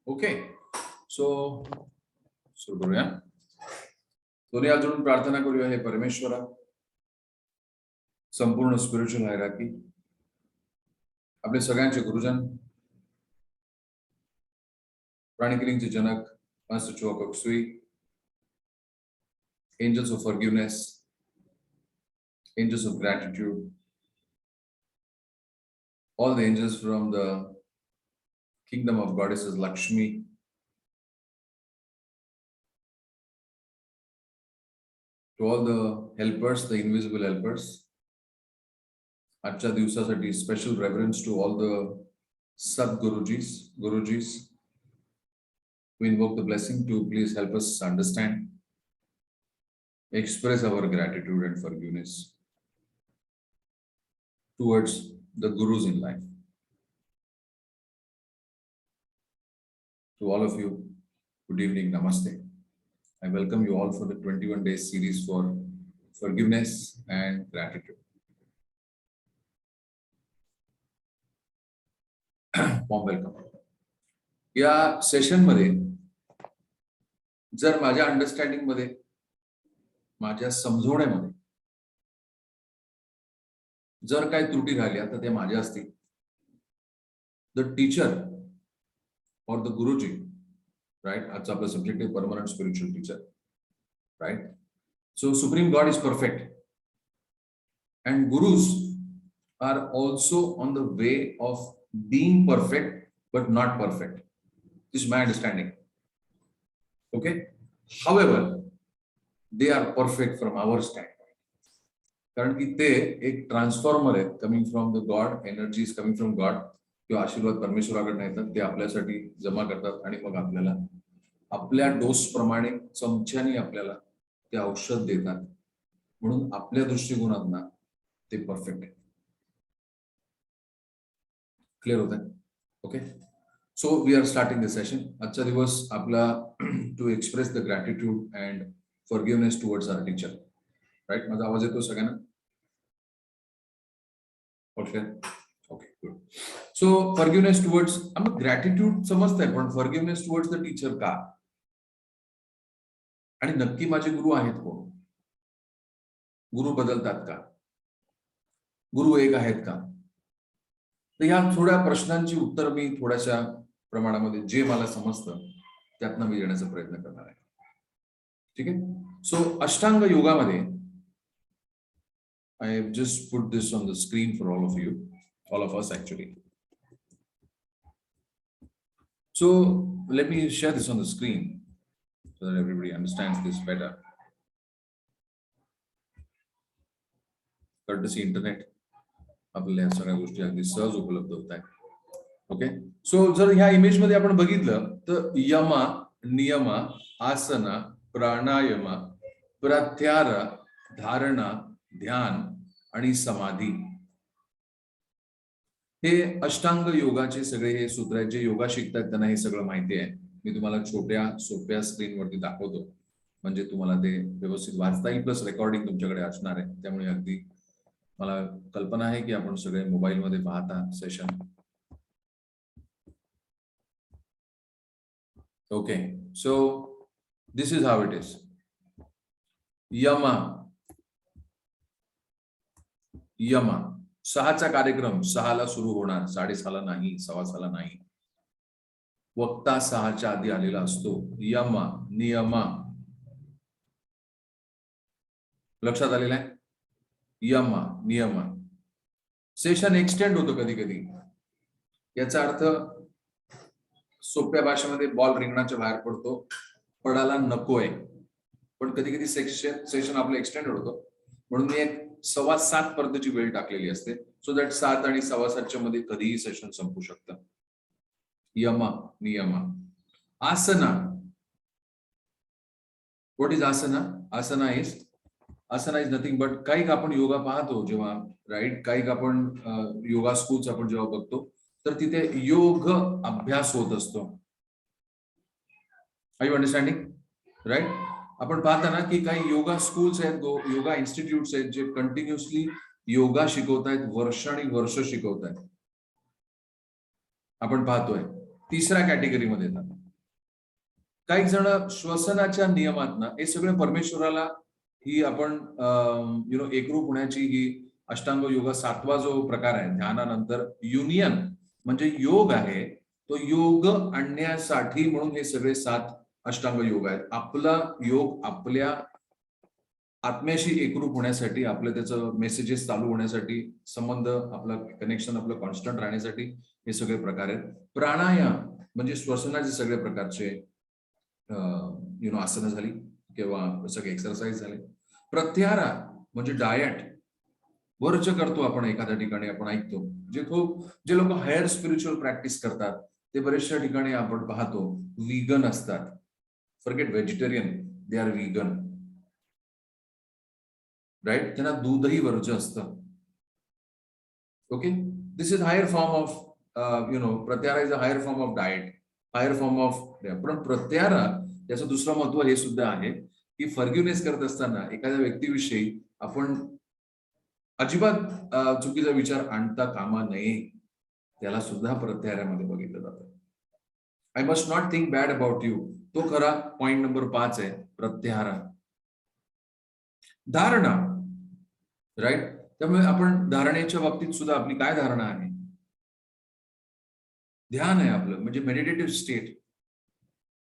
Okay, so सुरू करूया. दोन्ही हात जोडून प्रार्थना करूया. हे परमेश्वरा, संपूर्ण स्पिरिच्युअल हायरार्की, आपले सगळ्यांचे गुरुजन, प्राणिकिरींचे जनक, master चोकसुई, angels of forgiveness, angels of gratitude, all the angels from the kingdom of goddesses Lakshmi, to all the helpers, the invisible helpers. आजच्या दिवसासाठी special reverence to all the Gurujis. We invoke the blessing to please help us understand, express our gratitude and forgiveness towards the gurus in life. To all of you, good evening, namaste. I welcome you all for the 21 days series for forgiveness and gratitude. Warm welcome. या session मध्ये जर माझ्या understanding मध्ये, माझ्या समजवण्यामध्ये जर काही त्रुटी राहिल्या तर ते माझ्या असतील. द टीचर और द गुरुजी, राइट, आजचा आपला सब्जेक्ट आहे permanent spiritual teacher, right. So supreme God is perfect and gurus are also on the way of being perfect but not perfect. This is my understanding. Okay, however they are perfect from our standpoint, कारण की ते एक transformer आहे, coming from the God, energy is coming from God, किंवा आशीर्वाद परमेश्वराकडे येतात, ते आपल्यासाठी जमा करतात आणि मग आपल्याला आपल्या डोस प्रमाणे चमच्याने आपल्याला ते औषध देतात. म्हणून आपल्या दृष्टिकोनातून ते परफेक्ट आहे. क्लिअर होत आहे? Okay, so we are starting the session. आजचा दिवस आपला to express the gratitude and forgiveness towards our teacher, right. माझा आवाज येतो सगळ्यांना? Okay okay, good. So forgiveness towards, आम्हाला ग्रॅटिट्यूड समजतंय, पण फॉरगिव्हनेस टुवर्ड्स द टीचर का? आणि नक्की माझे गुरु आहेत कोण? गुरु बदलतात का? गुरु एक आहेत का? तर या थोड्या प्रश्नांची उत्तर मी थोड्याशा प्रमाणामध्ये जे मला समजतं त्यातनं मी देण्याचा प्रयत्न करणार आहे. ठीक आहे. सो अष्टांग योगामध्ये, I have just put this on the screen for all of us actually. So let me share this on the screen so that everybody understands this better. Courtesy internet, आपल्याला या सगळ्या गोष्टी अगदी सहज उपलब्ध होत आहेत. ओके, सो जर ह्या इमेज मध्ये आपण बघितलं तर यमा, नियमा, आसना, प्राणायामा, प्रत्याहार, धारणा, ध्यान आणि समाधी, हे अष्टांग योगाचे सगळे हे सूत्र आहेत. जे योगा शिकतात त्यांना हे सगळं माहिती आहे. मी तुम्हाला छोट्या सोप्या स्क्रीनवरती दाखवतो, म्हणजे तुम्हाला ते व्यवस्थित वाचता येईल. प्लस रेकॉर्डिंग तुमच्याकडे असणार आहे, त्यामुळे अगदी मला कल्पना आहे की आपण सगळे मोबाईल मध्ये पाहता session. Okay, so this is how it is. यमा, यमा 6चा कार्यक्रम 6ला सुरू होणार, 6:30ला नाही, 6:15ला नाही. वक्ता 6च्या आधी आलेला असतो. यमा, नियमा, लक्षात आलेलं आहे? यमा, नियमा. सेशन एक्सटेंड होतो कधी कधी. याचा अर्थ सोप्या भाषेमध्ये बॉल रिंगणाच्या बाहेर पडतो, पडायला नकोय, पण कधी कधी सेशन आपलं एक्सटेंड होतो. म्हणून मी एक 7:15 पर्यंतची वेळ टाकलेली असते, सो दॅट 7 आणि 7:15च्या मध्ये कधीही सेशन संपू शकतं. यमा, नियमा. आसना, what is asana? Asana is nothing but, काही आपण योगा पाहतो जेव्हा, राईट, काही आपण योगा स्कूल्स आपण जेव्हा बघतो तर तिथे योग अभ्यास होत असतो. Are you understanding? राईट. आपण पाहता ना की काही योगा स्कूल्स आहेत, योगा इन्स्टिट्यूट्स आहेत, जे कंटिन्युअसली योगा शिकवतायत, वर्ष आणि वर्ष शिकवतायत. आपण पाहतोय तिसऱ्या कॅटेगरीमध्ये येतात. काही जण श्वसनाच्या नियमात हे सगळे परमेश्वराला ही आपण एकरूप होण्याची ही अष्टांग योग 7वा जो प्रकार आहे ध्यानानंतर युनियन म्हणजे योग आहे, तो योग आणण्यासाठी म्हणून हे सगळे 7 अष्टांग योग आहेत. आपला योग आपल्या आत्म्याशी एकरूप होण्यासाठी, आपलं त्याचं मेसेजेस चालू होण्यासाठी, संबंध आपला कनेक्शन आपलं कॉन्स्टंट राहण्यासाठी हे सगळे प्रकार आहेत. प्राणायाम म्हणजे श्वसनाचे सगळे प्रकारचे आसनं झाली किंवा सगळे एक्सरसाइज झाले. प्रत्याहार म्हणजे डायट वर्ज करतो आपण एखाद्या ठिकाणी आपण ऐकतो, जे लोक हायर स्पिरिच्युअल प्रॅक्टिस करतात ते बरेचशा ठिकाणी आपण पाहतो व्हीगन असतात. Forget vegetarian, they are vegan, right. त्यांना दूधही वर्ज्य असतं. Okay, this is higher form of pratyahara is a higher form of diet, higher form of. पण प्रत्याहार त्याचं दुसरं महत्व हे सुद्धा आहे की फॉरगिव्हनेस करत असताना एखाद्या व्यक्तीविषयी आपण अजिबात चुकीचा विचार आणता कामा नये, त्याला सुद्धा प्रत्याहारामध्ये बघितलं जातं. I must not think bad about you, तो खरा पॉइंट नंबर 5 आहे प्रत्याहार. धारणा, राईट. त्यामुळे आपण धारणेच्या बाबतीत सुद्धा आपली काय धारणा आहे? ध्यान आहे आपलं, म्हणजे मेडिटेटिव्ह स्टेट.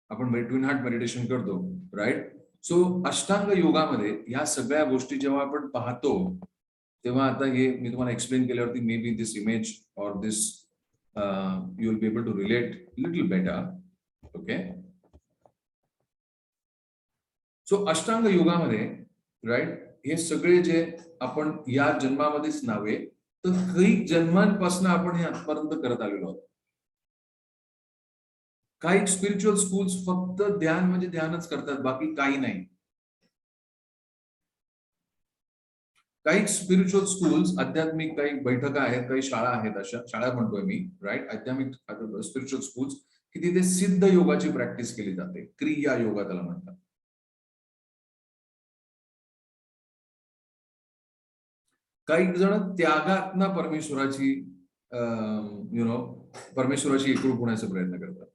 आपण ट्विन हार्ट मेडिटेशन करतो, राईट. सो अष्टांग योगामध्ये ह्या सगळ्या गोष्टी जेव्हा आपण पाहतो तेव्हा आता हे मी तुम्हाला एक्सप्लेन केल्यावरती मे बी दिस इमेज और this you will be able to relate little better. Okay, so Ashtanga योगामध्ये, राईट, हे सगळे जे आपण या जन्मामध्येच नावे तर काही जन्मांपासून आपण हे आजपर्यंत करत आलेलो आहोत. काही स्पिरिच्युअल स्कूल्स फक्त ध्यान म्हणजे ध्यानच करतात, बाकी काही नाही. काही स्पिरिच्युअल स्कूल्स, आध्यात्मिक काही बैठका आहेत, काही शाळा आहेत, अशा शाळा म्हणतोय मी, राईट, आध्यात्मिक स्पिरिच्युअल स्कूल्स की तिथे सिद्ध योगाची प्रॅक्टिस केली जाते, क्रिया योगा त्याला म्हणतात. काही जण त्यागातनं परमेश्वराची परमेश्वराशी एकरूप होण्याचा प्रयत्न करतात,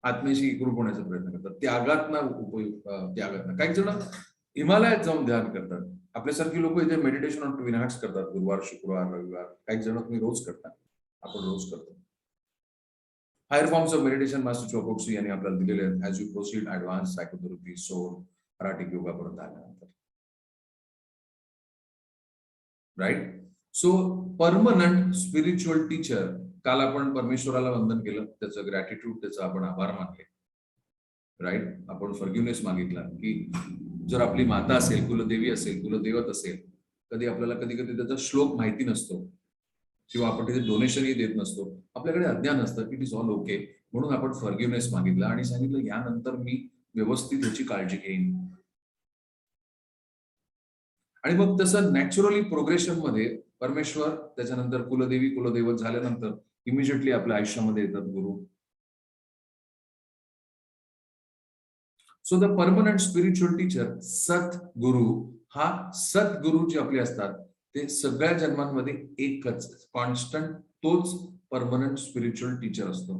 आत्म्याशी एकरूप होण्याचा प्रयत्न करतात, त्यागातनं. काही जण हिमालयात जाऊन ध्यान करतात. आपल्यासारखी लोक इथे मेडिटेशन ऑन ट्विन हार्ट्स करतात, गुरुवार, शुक्रवार, रविवार. काही जण तुम्ही रोज करता, आपण रोज करतो. Higher forms of meditation master Choa Kok Sui यांनी आपल्याला दिलेले आहेत. As you proceed advance psychotherapy, soul, Arhatic yoga पर्यंत आल्यानंतर, right. So permanent spiritual teacher, काल आपण परमेश्वराला वंदन केलं, त्याचं ग्रॅटिट्यूड, त्याचा आपण आभार मानले, राईट. आपण फॉरगिव्हनेस मागितला की जर आपली माता असेल, कुलदेवी असेल, कुलदैवत असेल, कधी आपल्याला कधी कधी त्याचा श्लोक माहिती नसतो किंवा आपण तिथे डोनेशनही देत नसतो, आपल्याकडे अज्ञान असतं, इट इज ऑल ओके, म्हणून आपण फॉरगिव्हनेस मागितला आणि सांगितलं यानंतर मी व्यवस्थित ह्याची काळजी घेईन. आणि मग तसं नॅचरली प्रोग्रेशन मध्ये परमेश्वर, त्याच्यानंतर कुलदेवी, कुलदैवत झाल्यानंतर इमिजिएटली आपल्या आयुष्यामध्ये येतात गुरु. So the permanent spiritual teacher, Sadguru, हा सद्गुरु जे आपले असतात ते सगळ्या जन्मांमध्ये एकच कॉन्स्टंट, तोच परमनंट स्पिरिच्युअल टीचर असतो.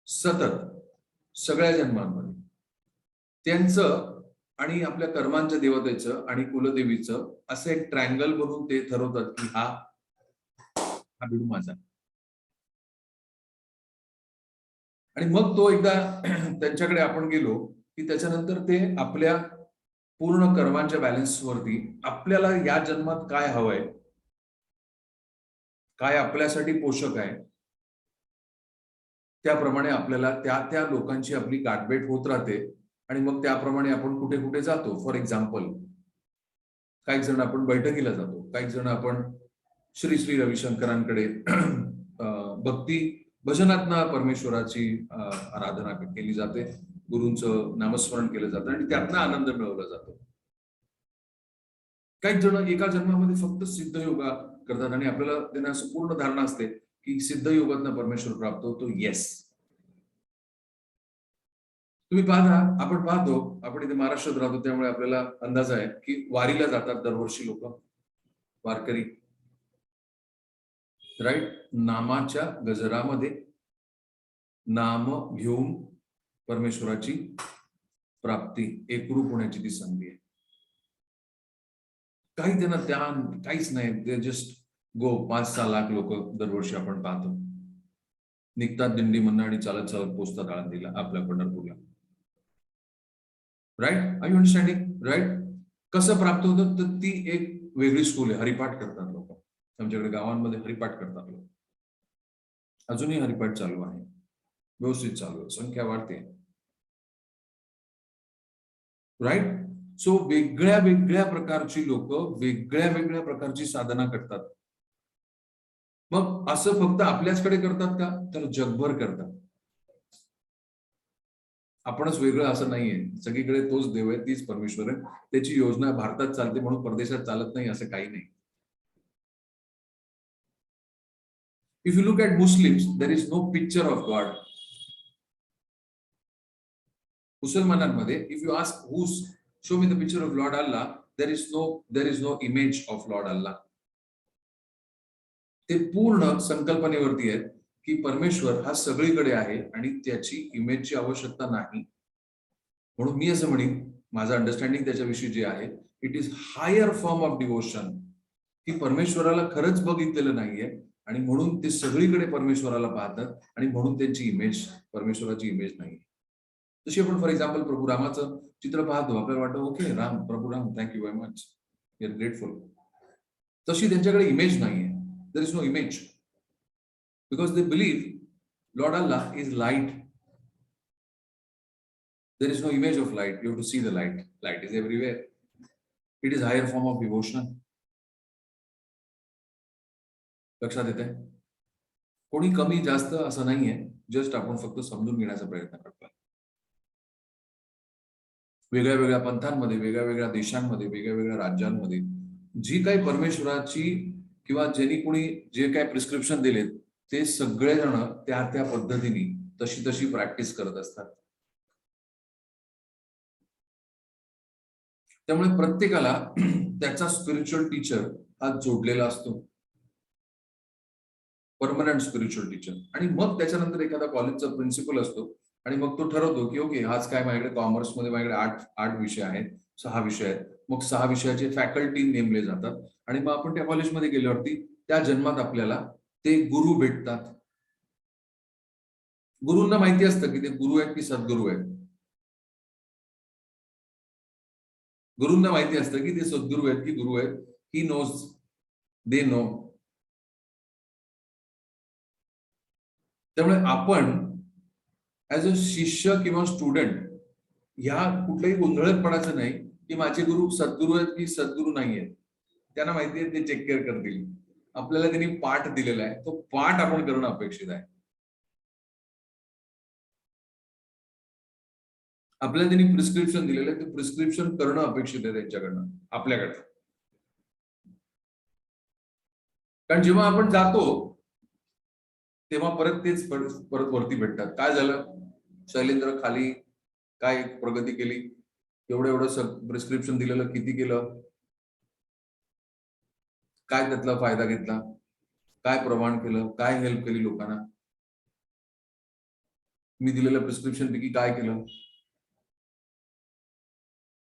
सतत सगळ्या जन्मांमध्ये त्यांचं आणि आपल्या कर्मांच्या देवतेचं आणि कुलदेवीचं असं एक ट्रायंगल बनवून ते ठरवतात की हा बिडू माझा. आणि मग तो एकदा त्यांच्याकडे आपण गेलो की त्याच्यानंतर ते आपल्या पूर्ण कर्मांच्या बॅलन्सवरती आपल्याला या जन्मात काय हवंय, काय आपल्यासाठी पोषक आहे, त्याप्रमाणे आपल्याला त्या त्या लोकांची आपली गाठभेट होत राहते आणि मग त्याप्रमाणे आपण कुठे कुठे जातो. फॉर एक्झाम्पल, काही जण आपण बैठकीला जातो, काही जण आपण श्री श्री रविशंकरांकडे भक्ती भजनातना परमेश्वराची आराधना केली जाते, गुरूंचं नामस्मरण केलं जातं आणि त्यातनं आनंद मिळवला जातो. काही जण एका जन्मामध्ये फक्त सिद्ध योगा करतात आणि आपल्याला त्यांना असं पूर्ण धारणा असते की सिद्ध योगातनं परमेश्वर प्राप्त होतो. येस, तुम्ही पाहता, आपण पाहतो, आपण इथे महाराष्ट्रात राहतो त्यामुळे आपल्याला अंदाज आहे की वारीला जातात दरवर्षी लोक. वारकरी, राईट. नामाच्या गजरामध्ये नाम घेऊन परमेश्वराची प्राप्ती, एकरूप होण्याची ती संधी आहे. काही त्यांना काहीच नाही, ते जस्ट गो. 5-6 लाख लोक दरवर्षी आपण पाहतो, निघतात दिंडी म्हणणं आणि चालत चालत पोचतात आळंदीला, आपल्या पंढरपूरला. Right, are you understanding? Right. कसं प्राप्त होतं? तर ती एक वेगळी स्कूल आहे. हरिपाठ करतात लोक आमच्याकडे, गावांमध्ये हरिपाठ करतात लोक. अजूनही हरिपाठ चालू आहे, व्यवस्थित चालू आहे, संख्या वाढते. राईट. सो वेगळ्या वेगळ्या प्रकारची लोक वेगळ्या वेगळ्या प्रकारची साधना करतात. मग असं फक्त आपल्याचकडे करतात का? तर जगभर करतात. आपणच वेगळं असं नाहीये, सगळीकडे तोच देव आहे, तीच परमेश्वर आहे. त्याची योजना भारतात चालते म्हणून परदेशात चालत नाही असं काही नाही. If you look at Muslims, there is no picture of God. मुसलमानांमध्ये if you ask who show me the picture of lord Allah, there is no image of lord Allah. ते पूर्ण संकल्पनेवरती आहेत की परमेश्वर हा सगळीकडे आहे आणि त्याची इमेजची आवश्यकता नाही. म्हणून मी असं म्हणेन, माझं अंडरस्टँडिंग त्याच्याविषयी जे आहे, it is higher form of devotion, की परमेश्वराला खरंच बघितलेलं नाहीये आणि म्हणून ते सगळीकडे परमेश्वराला पाहतात आणि म्हणून त्यांची इमेज परमेश्वराची इमेज नाही. जशी आपण फॉर एक्झाम्पल प्रभू रामाचं चित्र पाहतो, आपल्याला वाटतं ओके राम, प्रभू Ram, thank you very much, we are grateful. तशी त्यांच्याकडे इमेज नाहीये. There is no image because they believe Lord Allah is light. There is no image of light. You have to see the light. Light is everywhere. It is higher form of devotion. लक्षात येते? कोणी कमी जास्त असं नाहीये, just आपण फक्त समजून घेण्याचा प्रयत्न करतोय. वेगळ्या वेगळ्या पंथांमध्ये, वेगळ्या वेगळ्या देशांमध्ये, वेगळ्या वेगळ्या राज्यांमध्ये जी काही परमेश्वराची किंवा ज्यांनी कोणी जे काही प्रिस्क्रिप्शन दिलेत, ते सगळेजण त्या त्या पद्धतीने तशी तशी प्रॅक्टिस करत असतात. त्यामुळे प्रत्येकाला त्याचा स्पिरिच्युअल टीचर हा जोडलेला असतो, परमनंट स्पिरिच्युअल टीचर. आणि मग त्याच्यानंतर एखादा कॉलेजचा प्रिन्सिपल असतो आणि मग तो ठरवतो की ओके, आज काय माझ्याकडे कॉमर्समध्ये माझ्याकडे 8 विषय आहेत, 6 विषय आहेत. मग 6 विषयाचे फॅकल्टी नेमले जातात आणि मग आपण त्या कॉलेजमध्ये गेल्यावरती त्या जन्मात आपल्याला ते गुरु भेटतात. गुरूंना माहिती असतं की ते गुरु आहेत की सद्गुरू आहेत. गुरूंना माहिती असतं की ते सद्गुरू आहेत की गुरु आहेत. He knows, they know. त्यामुळे आपण ऍज अ शिष्य किंवा स्टुडंट ह्या कुठल्याही गोंधळात पडायचं नाही की माझे गुरु सद्गुरू आहेत की सद्गुरू नाही आहेत. त्यांना माहिती आहे ते टेक केअर करतील. आपल्याला त्यांनी पाठ दिलेला आहे, तो पाठ आपण करणं अपेक्षित आहे. आपल्याला त्यांनी प्रिस्क्रिप्शन दिलेलं आहे, ते प्रिस्क्रिप्शन करणं अपेक्षित आहे त्यांच्याकडनं आपल्याकडे. कारण जेव्हा आपण जातो तेव्हा परत तेच परत वरती भेटतात. काय झालं शैलेंद्र, खाली काय प्रगती केली, एवढं एवढं प्रिस्क्रिप्शन दिलेलं किती केलं, काय त्यातला फायदा घेतला, काय प्रमाण केलं, काय हेल्प केली लोकांना, मी दिलेल्या प्रिस्क्रिप्शन पैकी काय केलं.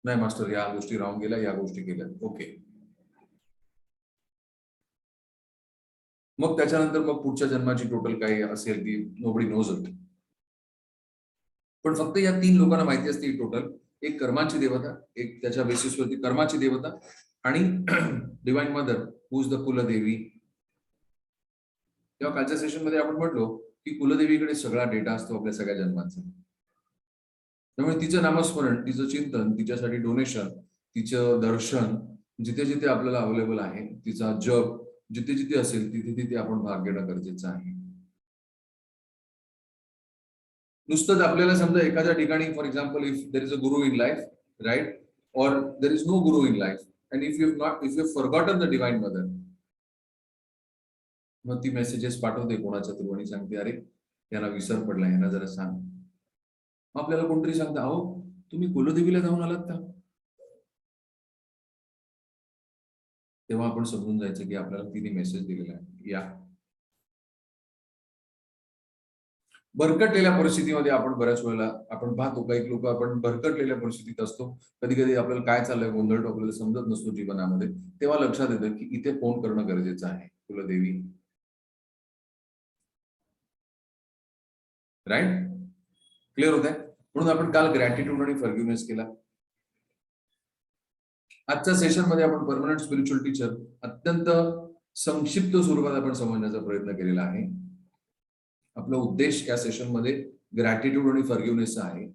नाही मास्टर, या गोष्टी राहून गेल्या, या गोष्टी केल्या. ओके. मग त्याच्यानंतर मग पुढच्या जन्माची टोटल काय असेल ती नोबडी नोज इट. पण फक्त या 3 लोकांना माहिती असते टोटल. एक कर्माची देवता, एक त्याच्या बेसिसवरती कर्माची देवता आणि divine mother who is the कुलदेवी. तेव्हा कालच्या सेशन मध्ये आपण म्हटलो की कुलदेवीकडे सगळा डेटा असतो आपल्या सगळ्या जन्मांचा. त्यामुळे तिचं नामस्मरण, तिचं चिंतन, तिच्यासाठी डोनेशन, तिचं दर्शन जिथे जिथे आपल्याला अवेलेबल आहे, तिचा जप जिथे जिथे असेल तिथे तिथे आपण भाग घेणं गरजेचं आहे. नुसतंच आपल्याला समजा एखाद्या ठिकाणी for example if there is a Guru in life, right, और देर is no Guru in life and if you forgotten the divine mother, मग ती मेसेजेस पाठवते कोणाच्या थ्रू आणि सांगते अरे यांना विसर पडला, यांना जरा सांग. आपल्याला कोणतरी सांगतं अहो तुम्ही कुलदेवीला जाऊन आलात का. तेव्हा आपण समजून जायचं की आपल्याला तिने मेसेज दिलेला आहे. या भरकटलेल्या परिस्थितीमध्ये आपण बऱ्याच वेळेला आपण पाहतो काही लोक आपण भरकटलेल्या परिस्थितीत असतो, कधी कधी आपल्याला काय चाललंय गोंधळ आपल्याला समजत नसतो जीवनामध्ये, तेव्हा लक्षात येतं की इथे फोन करणं गरजेचं आहे कुलदेवी. राईट, क्लिअर होत आहे. म्हणून आपण काल ग्रॅटिट्यूड आणि फॉरगिव्हनेस केला. आजच्या सेशन मध्ये आपण परमनंट स्पिरिच्युअल टीचर अत्यंत संक्षिप्त स्वरूपात आपण समजण्याचा प्रयत्न केलेला आहे. आपला उद्देश या सेशन मध्ये ग्रॅटिट्यूड आणि फॉरगिव्हनेसचा आहे.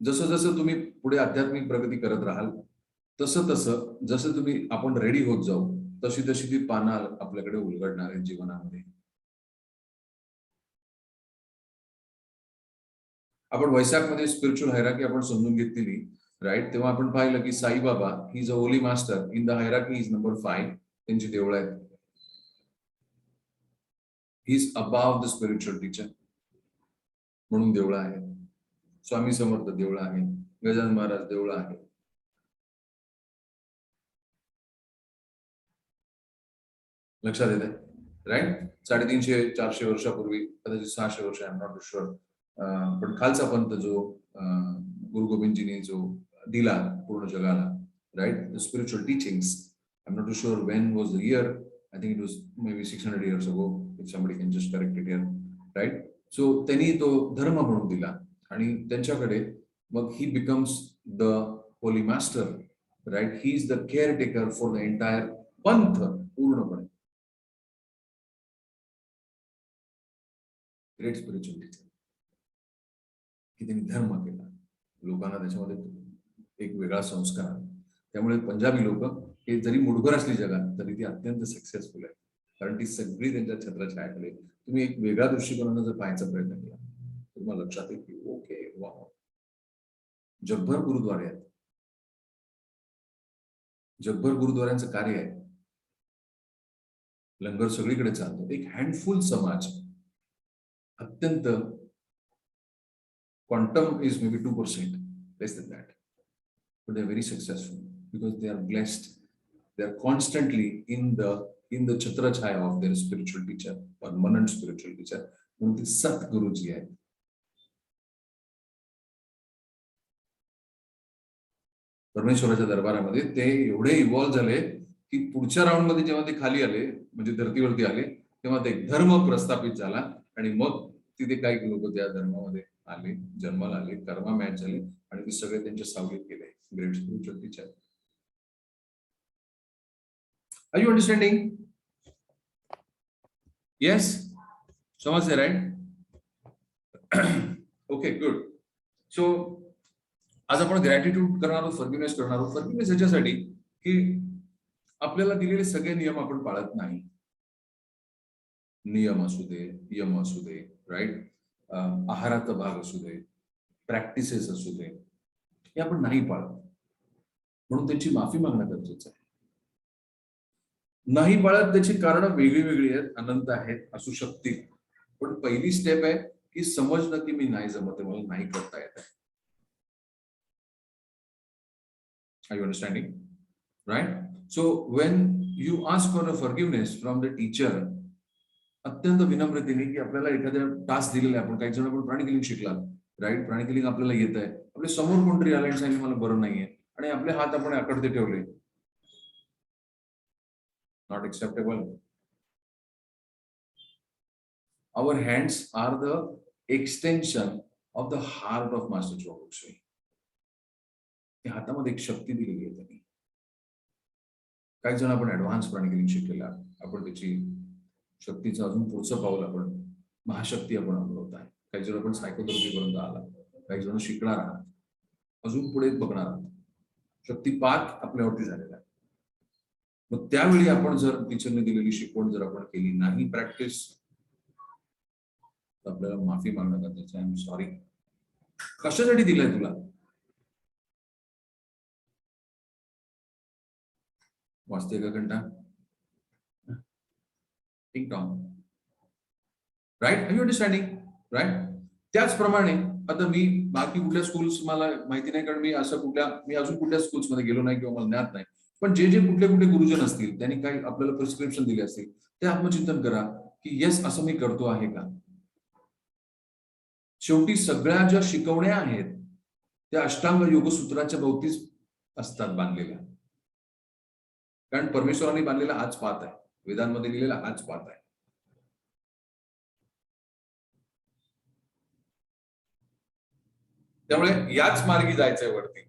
जसं जसं तुम्ही पुढे आध्यात्मिक प्रगती करत राहाल तसं तसं जसं तुम्ही आपण रेडी होत जाऊ तशी तशी ती पानं आपल्याकडे उलगडणार आहेत जीवनामध्ये. आपण वैशाखमध्ये स्पिरिच्युअल हायरार्की आपण समजून घेतलेली, राईट. तेव्हा आपण पाहिलं की Saibaba he is a Holy master in the hierarchy is number 5. त्यांची देवळ आहेत. He is above the spiritual teacher म्हणून देवळ आहे. स्वामी समर्थ देवळ आहे, गजानन महाराज देवळ आहे. लक्षात येते, राईट. 350-400 वर्षापूर्वी, कदाचित 600 वर्ष, आय एम नॉट शुअर, पण खालचा पंथ जो गुरु गोविंदजींनी जो दिला पूर्ण जगाला, right, the spiritual teachings. I am not sure when was the year. I think it was maybe 600 years ago. If somebody can just correct it here, right. So त्यांनी तो धर्म म्हणून दिला आणि त्यांच्याकडे मग he becomes the holy master, right. He is the caretaker for the entire panth पूर्णपणे. Great spiritual teacher की त्यांनी धर्म केला, लोकांना त्याच्यामध्ये एक वेगळा संस्कार. त्यामुळे पंजाबी लोक हे जरी मुठभर असली जगात तरी ती अत्यंत सक्सेसफुल आहे, कारण ती सगळी त्यांच्या छत्राछायाखाली. तुम्ही एक वेगळ्या दृष्टिकोनाने जर पाहायचा प्रयत्न केला तर तुम्हाला लक्षात येईल की ओके वा, जगभर गुरुद्वारे आहेत, जगभर गुरुद्वारांचं कार्य आहे, लंगर सगळीकडे चालतो. एक हँडफुल समाज, अत्यंत quantum is maybe 2%, less than that, but they are very successful because they are blessed. They are constantly in the chatra chaya of their spiritual teacher, permanent spiritual teacher. म्हणून ते सतगुरुजी आहेत. परमेश्वराच्या दरबारामध्ये ते एवढे इव्हॉल्व झाले की पुढच्या राऊंड मध्ये जेव्हा ते खाली आले, म्हणजे धर्तीवरती आले, तेव्हा ते धर्म प्रस्थापित झाला आणि मग तिथे काही लोक त्या धर्मामध्ये आले, जन्माला आले, कर्मा मॅच झाले आणि ते सगळे त्यांच्या सावलीत गेले. Great spiritual teacher. Are you understanding? Yes, समजते, राईट. Okay, good. सो आज आपण ग्रॅटिट्यूड करणार आहोत, फॉरगिव्हनेस करणार आहोत. फॉरगिव्हनेस याच्यासाठी की आपल्याला दिलेले सगळे नियम आपण पाळत नाही. नियम असू दे, यम असू दे, राईट, आहाराचा भाग असू दे, प्रॅक्टिसेस असू दे, हे आपण नाही पाळत. म्हणून त्याची माफी मागणं गरजेचं आहे. नाही पाळत त्याची कारण वेगळी वेगळी आहेत, अनंत आहेत, असू शकतील. पण पहिली स्टेप आहे की समजणं की मी नाही जमत, मला नाही करता येत. Are you understanding? Right? So when you ask for a forgiveness from the teacher, अत्यंत विनम्रतेने, की आपल्याला एखाद्या टास्क दिलेला आहे, आपण काही जण आपण प्राणिकिलिंग शिकला, राईट, प्राणिकिलिंग आपल्याला येत आहे, आपल्या समोर कोणतरी आला आणि सांगितलं मला बरं नाहीये आणि आपले हात आपण आकडते ठेवले, not acceptable. Our hands are the extension of the heart of master Jogeshwari. त्या हातामध्ये एक शक्ती दिलेली आहे त्यांनी. काही जण आपण ऍडव्हान्स प्राणिकिलिंग शिकलेला, आपण त्याची शक्तीचं अजून पुढचं पाऊल आपण महाशक्ती आपण अनुभवत आहे. काही जण आपण सायकोथेरपी पर्यंत आला, काही जण शिकणार आहात, अजून पुढे बघणार आहात. शक्तिपात आपल्यावरती झालेला आहे. मग त्यावेळी आपण जर टीचरने दिलेली शिकवण जर आपण केली नाही प्रॅक्टिस, तर आपल्याला माफी मागणं गरजेचं आहे. I am sorry. कशासाठी दिलंय तुला? वाचते का घंटा? Tick tock, right. Are you understanding? Right. त्याचप्रमाणे आता मी बाकी कुठल्या स्कूल्स मला माहिती नाही, कारण मी अजून कुठल्या स्कूल्स मध्ये गेलो नाही किंवा मला ज्ञात नाही. पण जे जे कुठले कुठले गुरुजन असतील त्यांनी काही आपल्याला प्रिस्क्रिप्शन दिले असतील ते आत्मचिंतन करा की येस असं मी करतो आहे का. शेवटी सगळ्या ज्या शिकवण्या आहेत त्या अष्टांग योगसूत्राच्या भोवतीच असतात बांधलेल्या. कारण परमेश्वरांनी बांधलेला हाच पाथ आहे, वेदांमध्ये लिहिलेला हाच पाथ आहे. त्यामुळे याच मार्गी जायचंय वरती.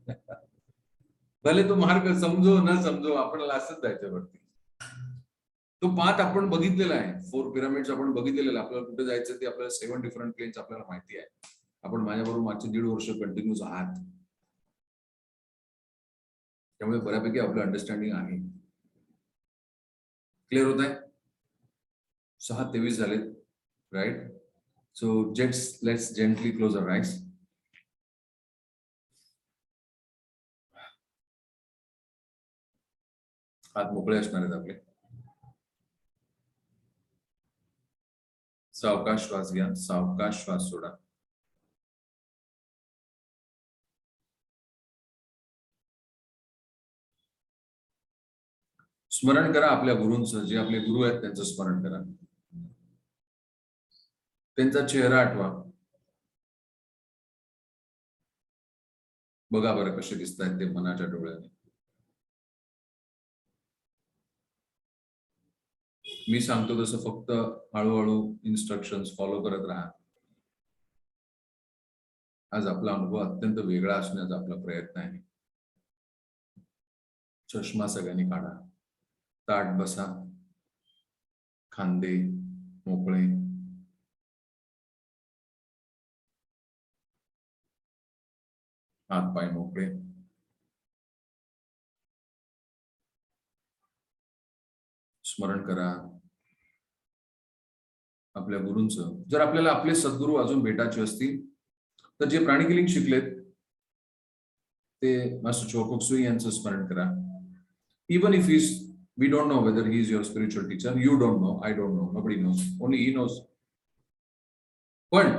भले तो मार्ग समजो न समजो आपल्याला असंच जायचंय वरती. तो पाथ आपण बघितलेला आहे, 4 पिरामिड्स आपण बघितलेला आहे. आपल्याला कुठे जायचं ते आपल्याला 7 डिफरंट प्लेन्स आपल्याला माहिती आहे. आपण माझ्याबरोबर मागचे 1.5 वर्ष कंटिन्यूस आहात, त्यामुळे बऱ्यापैकी आपलं अंडरस्टँडिंग आहे. क्लिअर होत आहे. 6:23 झालेत, right. So let's gently close our eyes. हात मोकळे असणार आहेत आपले. सावकाश श्वास घ्या, सावकाश श्वास सोडा. स्मरण करा आपल्या गुरूंचं, जे आपले गुरु आहेत त्यांचं स्मरण करा. त्यांचा चेहरा आठवा. बघा बरं कसे दिसत आहेत ते मनाच्या डोळ्याने. मी सांगतो तसं फक्त हळूहळू इन्स्ट्रक्शन्स फॉलो करत राहा. आज आपला अनुभव अत्यंत वेगळा असण्याचा आपला प्रयत्न आहे. चष्मा सगळ्यांनी काढा. ताठ बसा. खांदे मोकळे. हात पाय मोकळे. स्मरण करा आपल्या गुरूंचं. जर आपल्याला आपले सद्गुरू अजून भेटायचे असतील तर जे प्राणिक शिकलेत ते मास्टर चोको कुसुई यांचं स्मरण करा. Even if we don't know whether he is your spiritual teacher, you don't know, I don't know, nobody knows, only he knows. पण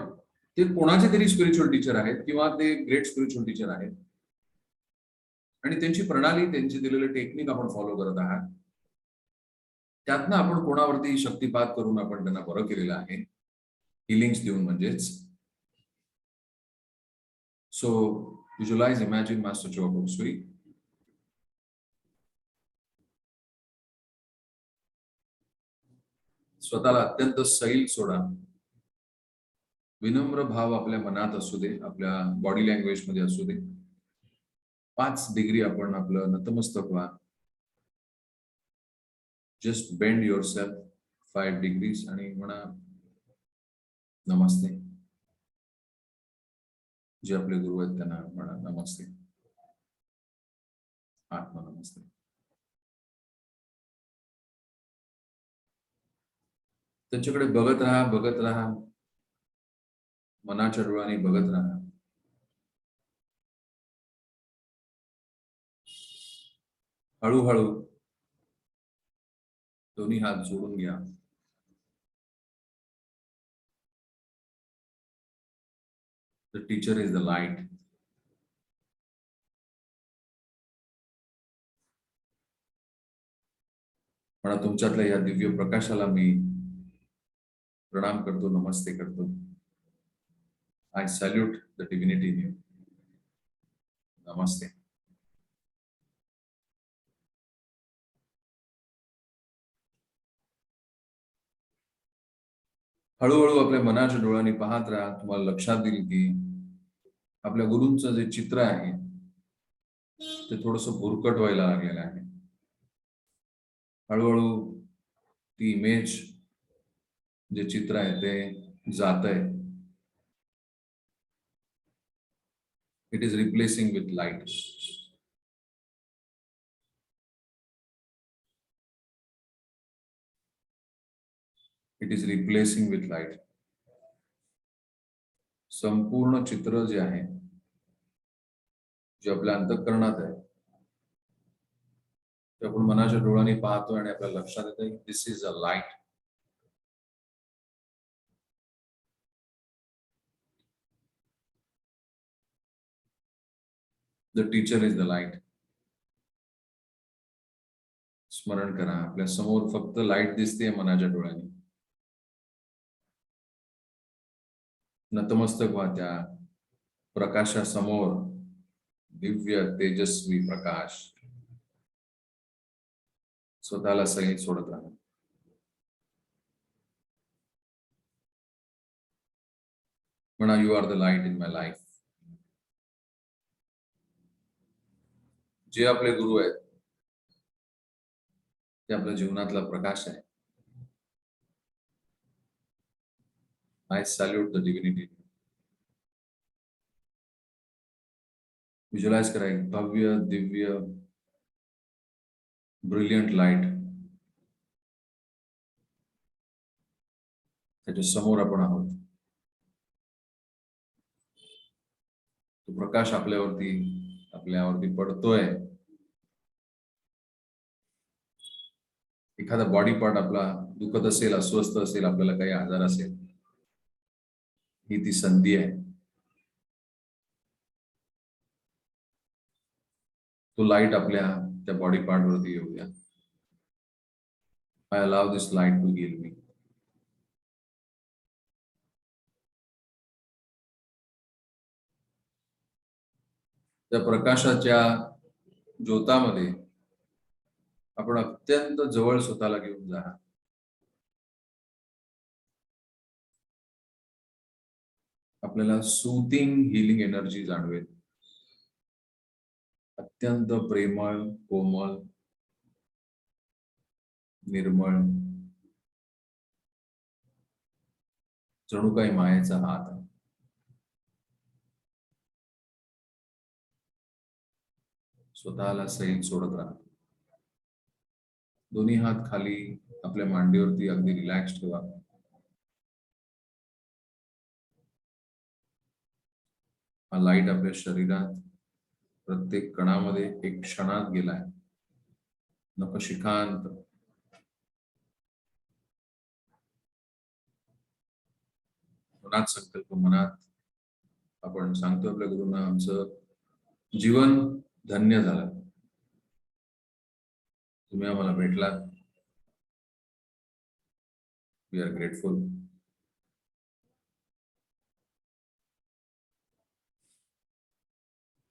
ते कोणाचे तरी स्पिरिच्युअल टीचर आहेत किंवा ते ग्रेट स्पिरिच्युअल टीचर आहेत आणि त्यांची प्रणाली, त्यांची दिलेले टेक्निक आपण फॉलो करत आहात. त्यातनं आपण कोणावरती शक्तिपात करून आपण त्यांना बरं केलेलं आहे, हिलिंग्स देऊन म्हणजेच. So visualise, imagine master Choa Kok Sui. स्वतःला अत्यंत सैल सोडा. विनम्र भाव आपल्या मनात असू दे, आपल्या बॉडी लँग्वेज मध्ये असू दे. 5 डिग्री आपण आपलं नतमस्तक व्हा. Just bend your self 5 degrees आणि म्हणा नमस्ते. जे आपले गुरु आहेत त्यांना म्हणा नमस्ते. आत्मा नमस्ते. त्यांच्याकडे बघत राहा, बघत राहा. मनाच्या डोळ्यांनी बघत राहा. हळूहळू दोन्ही हात जोडून घ्या. The teacher is the light. म्हणा तुमच्यातल्या या दिव्य प्रकाशाला मी प्रणाम करतो, नमस्ते करतो. I salute the divinity in you. नमस्ते. हळूहळू आपल्या मनाच्या डोळ्यांनी पाहत राहा. तुम्हाला लक्षात येईल की आपल्या गुरूंचं जे चित्र आहे ते थोडस भुरकट व्हायला लागलेलं आहे. हळूहळू ती इमेज, जे चित्र आहे ते जात आहे. It is replacing with light. It is replacing with light. संपूर्ण चित्र जे आहे, जे आपल्या अंतःकरणात आहे, ते आपण मनाच्या डोळ्यांनी पाहतो आणि आपल्या लक्षात येतं this is a light. The teacher is the light. स्मरण करा, आपल्या समोर फक्त लाईट दिसते मनाच्या डोळ्याने. नतमस्तक व्हा त्या प्रकाशासमोर, दिव्य तेजस्वी प्रकाश. स्वतःला सही सोडत राहा. म्हणा, you are the light in my life. जे आपले गुरु आहेत ते आपल्या जीवनातला प्रकाश आहे. I salute the divinity. Visualize करा एक भव्य दिव्य ब्रिलियंट लाईट, त्याच्या समोर आपण आहोत. तो प्रकाश आपल्यावरती पडतोय. एखादा बॉडी पार्ट आपला दुखत असेल, अस्वस्थ असेल, आपल्याला काही आजार असेल, ही ती संधी आहे. तो लाईट आपल्या त्या बॉडी पार्ट वरती येऊया. I allow this light to heal me. त्या प्रकाशाच्या ज्योतामध्ये आपण अत्यंत जवळ स्वतःला घेऊन जा. आपल्याला सूथिंग हिलिंग एनर्जी जाणवेल. अत्यंत प्रेमळ, कोमल, निर्मळ, जणू काही मायेचा हात आहे. स्वतःला सैल सोडत राहा. दोन्ही हात खाली आपल्या मांडीवरती अगदी रिलॅक्स ठेवा. हा लाईट आपल्या शरीरात प्रत्येक कणामध्ये एक क्षणात गेलाय. नखशिखांत मनात संकल्प, मनात आपण सांगतो आपल्या गुरुंना, आमचं जीवन धन्य झालं, तुम्ही आम्हाला भेटलात. We are grateful.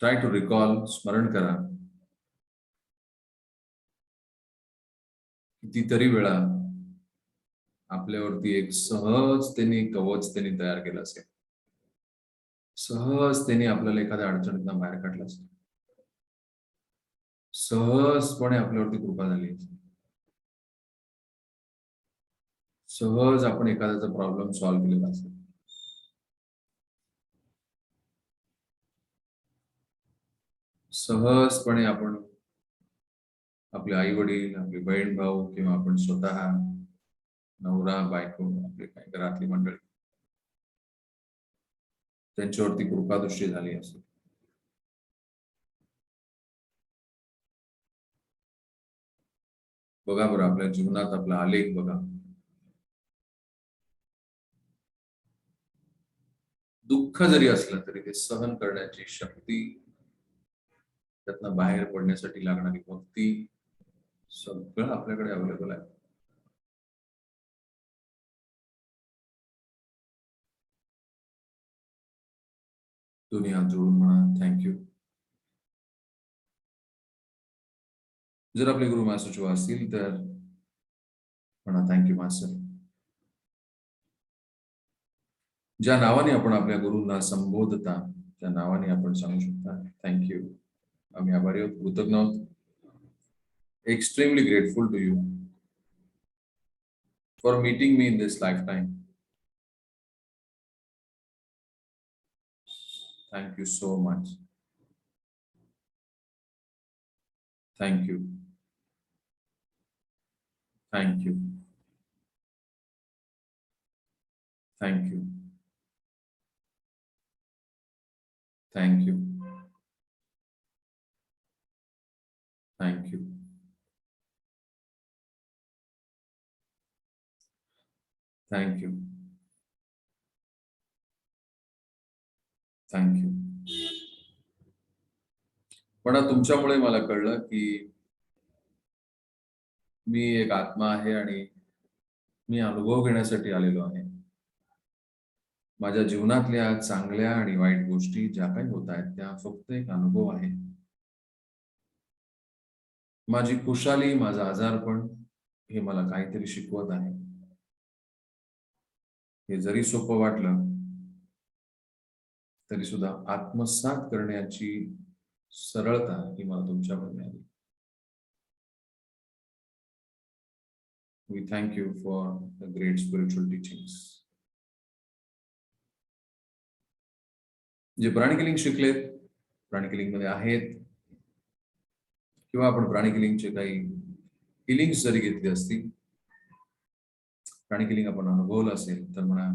Try to recall, स्मरण करा, कितीतरी वेळा आपल्यावरती एक सहजतेने कवच त्यांनी तयार केलं असेल. सहजतेने आपल्याला एखाद्या अडचणीतून बाहेर काढलं असेल. सहजपणे आपल्यावरती कृपा झाली. सहज आपण एखाद्याचा प्रॉब्लेम सॉल्व्ह केलेला असेल. सहजपणे आपण आपले आई वडील, आपले बहीण भाऊ, किंवा आपण स्वतः, नवरा बायको, आपले काही घरातली मंडळी, त्यांच्यावरती कृपादृष्टी झाली असेल. बघा बरं, आपल्या जीवनात आपला आलेख बघा. दुःख जरी असलं तरी ते सहन करण्याची शक्ती, त्यातनं बाहेर पडण्यासाठी लागणारी भक्ती, सगळं आपल्याकडे अवेलेबल आहे. तुम्ही हात जोडून म्हणा, थँक्यू. जर आपले गुरु मास्टर असतील तर म्हणा, थँक्यू मास्टर. ज्या नावाने आपण आपल्या गुरूंना संबोधता त्या नावाने आपण सांगू शकता, थँक्यू. आम्ही आभारी आहोत, कृतज्ञ आहोत. Extremely grateful to you for meeting me in this lifetime. Thank you so much. Thank you. Thank you. Thank you. Thank you. Thank you. Thank you. Thank you. पण तुमच्यामुळे मला कळलं की मी एक आत्मा आहे आणि मी अनुभव घेण्यासाठी आलेलो आहे. माझ्या जीवनातल्या चांगल्या आणि वाईट गोष्टी ज्या काही होत आहेत त्या फक्त एक अनुभव आहे. माझी खुशाली, माझं आजारपण हे मला काहीतरी शिकवत आहे. हे जरी सोपं वाटलं तरी सुद्धा आत्मसात करण्याची सरळता ही मला तुमच्याकडून आली. We thank you for the great spiritual teachings. जे प्राणिक शिकलेत, प्राणिक मध्ये आहेत, किंवा आपण प्राणिक काही हिलिंग्स जरी घेतली असतील, प्राणिक आपण अनुभवलं असेल तर म्हणा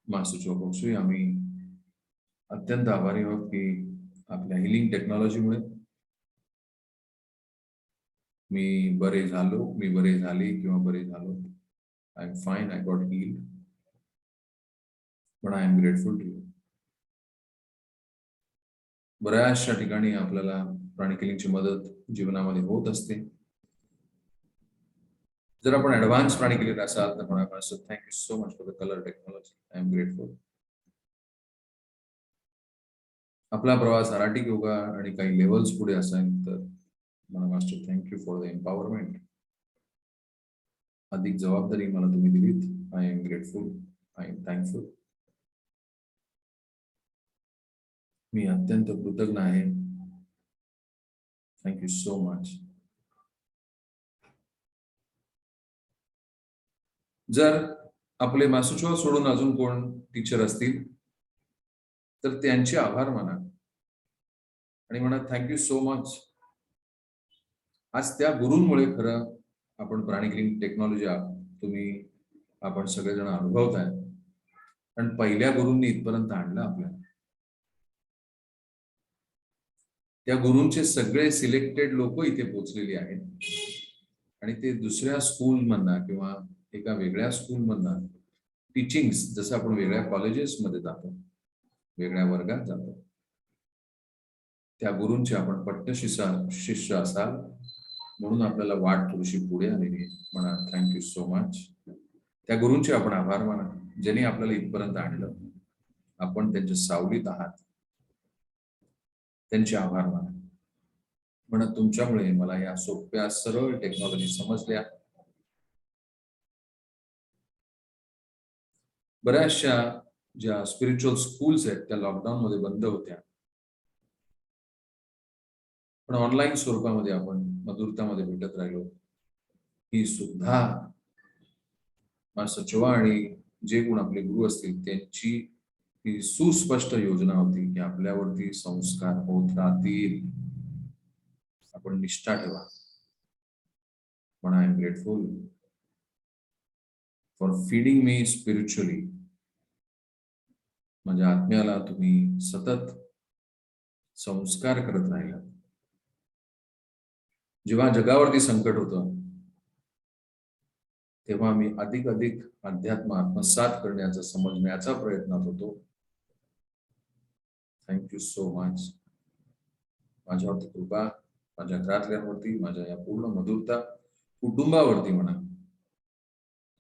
मास्टर चोकोक्सुई आम्ही अत्यंत आभारी आहोत की आपल्या हिलिंग टेक्नॉलॉजीमुळे मी बरे झालो, मी बरे झाले किंवा बरे झालो. I am fine, I got healed, पण I am grateful to you. बऱ्याचशा ठिकाणी आपल्याला प्राणिक मदत जीवनामध्ये होत असते. जर आपण ऍडव्हान्स प्राणिक असाल तर म्हणा thank you so much for the colour technology. I am grateful. आपला प्रवास आराटिक योगा आणि काही लेवल्स पुढे असेल तर मला master thank you for the empowerment. अधिक जबाबदारी मला तुम्ही दिलीत. I am grateful, I am thankful. मी अत्यंत कृतज्ञ आहे. Thank you so much. जर आपले मास्टर सोडून अजून कोण टीचर असतील तर त्यांचे आभार माना आणि म्हणा थँक्यू सो मच. आज त्या गुरूंमुळे खरं आपण प्राणिक टेक्नॉलॉजी आपण सगळेजण अनुभवताय. कारण पहिल्या गुरूंनी इथपर्यंत आणलं आपल्याला. त्या गुरूंचे सगळे सिलेक्टेड लोक इथे पोहोचलेली आहेत आणि ते दुसऱ्या स्कूल मधनं किंवा एका वेगळ्या स्कूल मधनं टीचिंग्स, जसं आपण वेगळ्या कॉलेजेस मध्ये जातो, वेगळ्या वर्गात जातो, त्या गुरूंचे आपण पट्ट शिष्य असाल म्हणून आपल्याला वाट थोडीशी पुढे आलेली आहे. म्हणा थँक्यू सो मच. त्या गुरूंचे आपण आभार माना ज्यांनी आपल्याला इथपर्यंत आणलं. आपण त्यांच्या सावलीत आहात, त्यांचे आभार माना. म्हणून तुमच्यामुळे मला या सोप्या सरळ टेक्नॉलॉजी समजल्या. बऱ्याचशा ज्या स्पिरिच्युअल स्कूल्स आहेत त्या लॉकडाऊन मध्ये बंद होत्या, पण ऑनलाईन स्वरूपामध्ये आपण मधुरतामध्ये भेटत राहिलो. ही सुद्धा मास्टर आणि जे गुण आपले गुरु असतील त्यांची ही सुस्पष्ट योजना होती की आपल्यावरती संस्कार होत राहतील. आपण निष्ठा ठेवा. पण I am grateful for feeding me spiritually. माझ्या आत्म्याला तुम्ही सतत संस्कार करत राहिला. जेव्हा जगावरती संकट होतं तेव्हा मी अधिक अध्यात्म आत्मसात करण्याचा, समजण्याचा प्रयत्नात होतो. Thank you so much. माझ्यावरती कृपा, माझ्या घरातल्यांवरती, माझ्या या पूर्ण मधुरता कुटुंबावरती म्हणा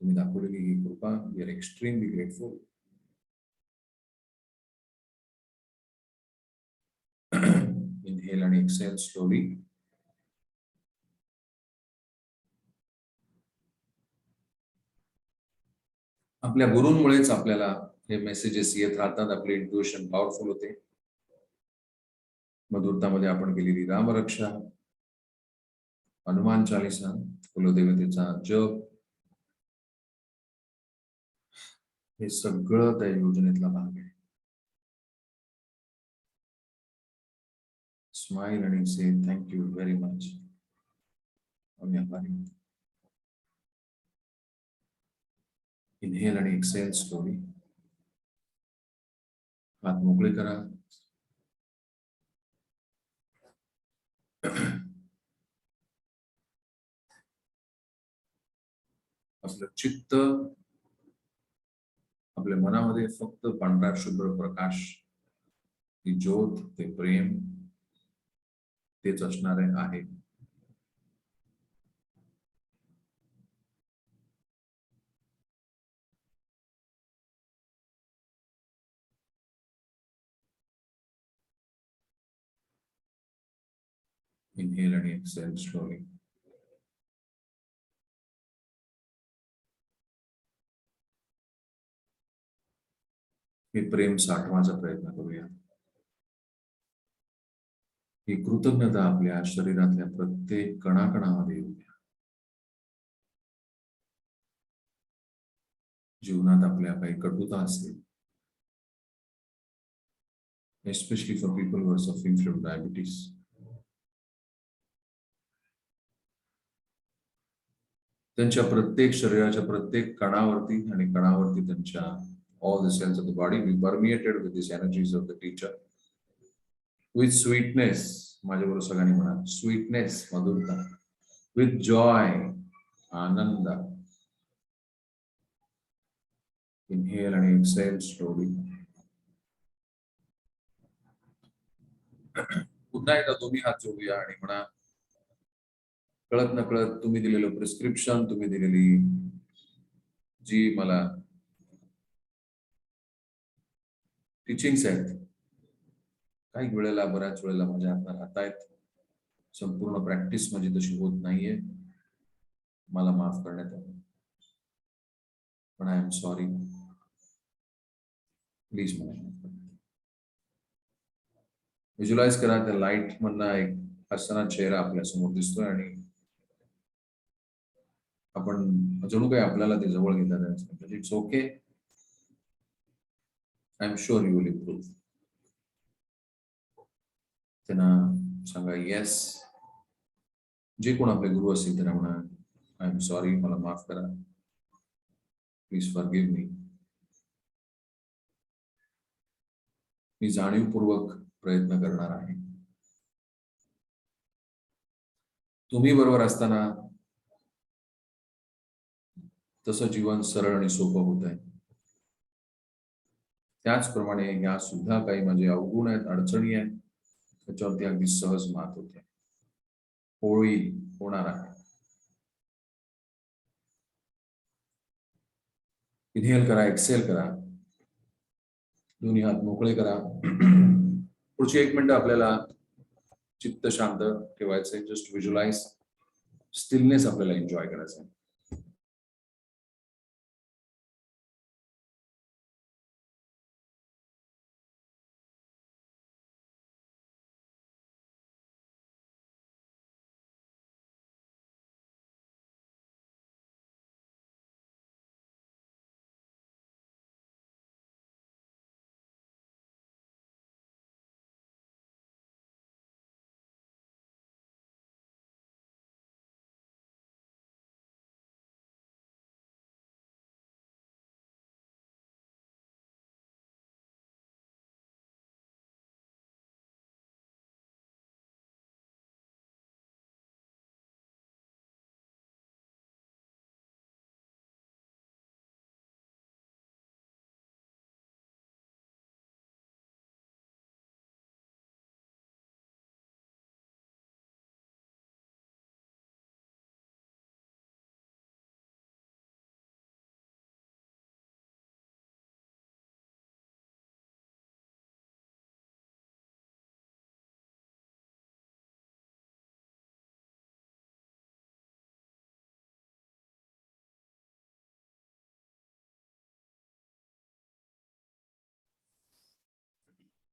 तुम्ही दाखवलेली ही कृपा. We are extremely grateful. Inhale आणि एक्सेल स्लोली. आपल्या गुरूंमुळेच आपल्याला हे मेसेजेस येत राहतात. आपले इंट्युशन पॉवरफुल होते. मधुरतामध्ये आपण केलेली रामरक्षा, हनुमान चालीसा, कुलदेवतेचा जप, हे सगळं त्या योजनेतला भाग आहे. स्माइल आणि से थँक्यू व्हेरी मच. आम्ही आभारी. इनहेल आणि एक्सेल स्लोली. हात मोकळे करा. आपलं चित्त, आपल्या मनामध्ये फक्त पांढरा शुभ्र प्रकाश, ती ज्योत, ते प्रेम तेच असणारे आहे. इनहेल आणि एक्सेल स्लोली. हे प्रेम साठवायचा प्रयत्न करूया. ही कृतज्ञता आपल्या शरीरातल्या प्रत्येक कणाकणामध्ये येऊ द्या. जीवनात आपल्या काही कटुता असतील, especially for people who are suffering from diabetes. त्यांच्या प्रत्येक शरीराच्या प्रत्येक कणावरती आणि कणावरती त्यांच्या all the cells of the body be permeated with these energies of the teacher with sweetness. माझ्याबरोबर सगळ्यांनी म्हणा, स्वीटनेस, मधुरता, with joy, आनंद. इनहेल आणि एक्सेल स्लोली. पुन्हा एकदा दोन्ही हात जोडूया आणि म्हणा, कळत नकळत तुम्ही दिलेलं प्रिस्क्रिप्शन, तुम्ही दिलेली जी मला टीचिंग्स आहेत, काही वेळेला, बऱ्याच वेळेला माझ्या हातात राहतायत. संपूर्ण प्रॅक्टिस माझी तशी होत नाहीये, मला माफ करण्यात आलं, पण आय एम सॉरी. प्लीज मला माफ करा. व्हिज्युअलाइज करा, त्या लाईट मधला एक हसणारा चेहरा आपल्या समोर दिसतोय आणि आपण जणू काही आपल्याला ते जवळ घेतात. It's okay, I am sure you will improve. त्यांना सांगा येस. जे कोण आपले गुरु असतील त्यांना म्हणा, आय एम सॉरी, मला माफ करा, प्लीज फॉरगिव्ह मी. मी जाणीवपूर्वक प्रयत्न करणार आहे. तुम्ही बरोबर असताना तसं जीवन सरळ आणि सोपं होत आहे. त्याचप्रमाणे या सुद्धा काही माझे अवगुण आहेत, अडचणी आहेत, त्याच्यावरती अगदी सहज मात होते. होळी होणार आहे. इनहेल करा, एक्सेल करा, दोन्ही हात मोकळे करा. पुढची 1 मिनिट आपल्याला चित्त शांत ठेवायचंय. जस्ट व्हिज्युअलाइज स्टिलनेस आपल्याला एन्जॉय करायचं आहे.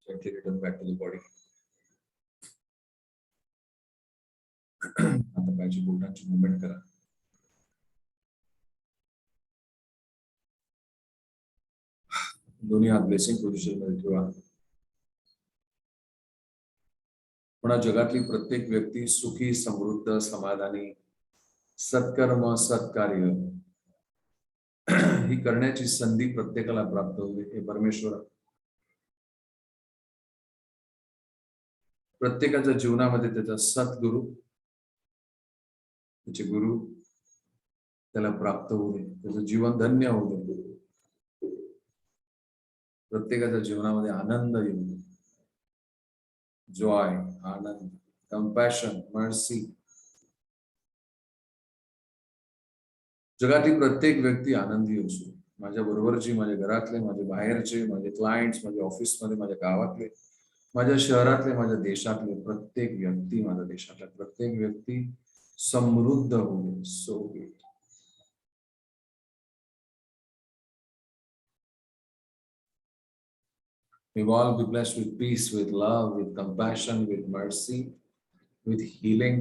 Gently return back to the body. आता पायाची बोटांची मुवमेंट करा. दोन्ही हात ब्लेसिंग पोझिशन मध्ये ठेवा. म्हणा, जगातली प्रत्येक व्यक्ती सुखी, समृद्ध, समाधानी, सत्कर्म, सत्कार्य ही करण्याची संधी प्रत्येकाला प्राप्त होते. हे परमेश्वर प्रत्येकाच्या जीवनामध्ये त्याचा सद्गुरु, त्याचे गुरु त्याला प्राप्त होऊ दे, त्याचं जीवन धन्य होऊ दे. प्रत्येकाच्या जीवनामध्ये आनंद येऊ दे. जॉय, आनंद, कंपॅशन, मर्सी. जगातील प्रत्येक व्यक्ती आनंदी असो. माझ्या बरोबरची, माझ्या घरातले, माझे बाहेरचे, माझे क्लायंट्स, माझ्या ऑफिसमध्ये, माझ्या गावातले माझ्या शहरातले, माझ्या देशातले प्रत्येक व्यक्ती, माझ्या देशातला प्रत्येक व्यक्ती समृद्ध होईल. So great. We will all be blessed with peace, with love, with compassion, with mercy, with healing.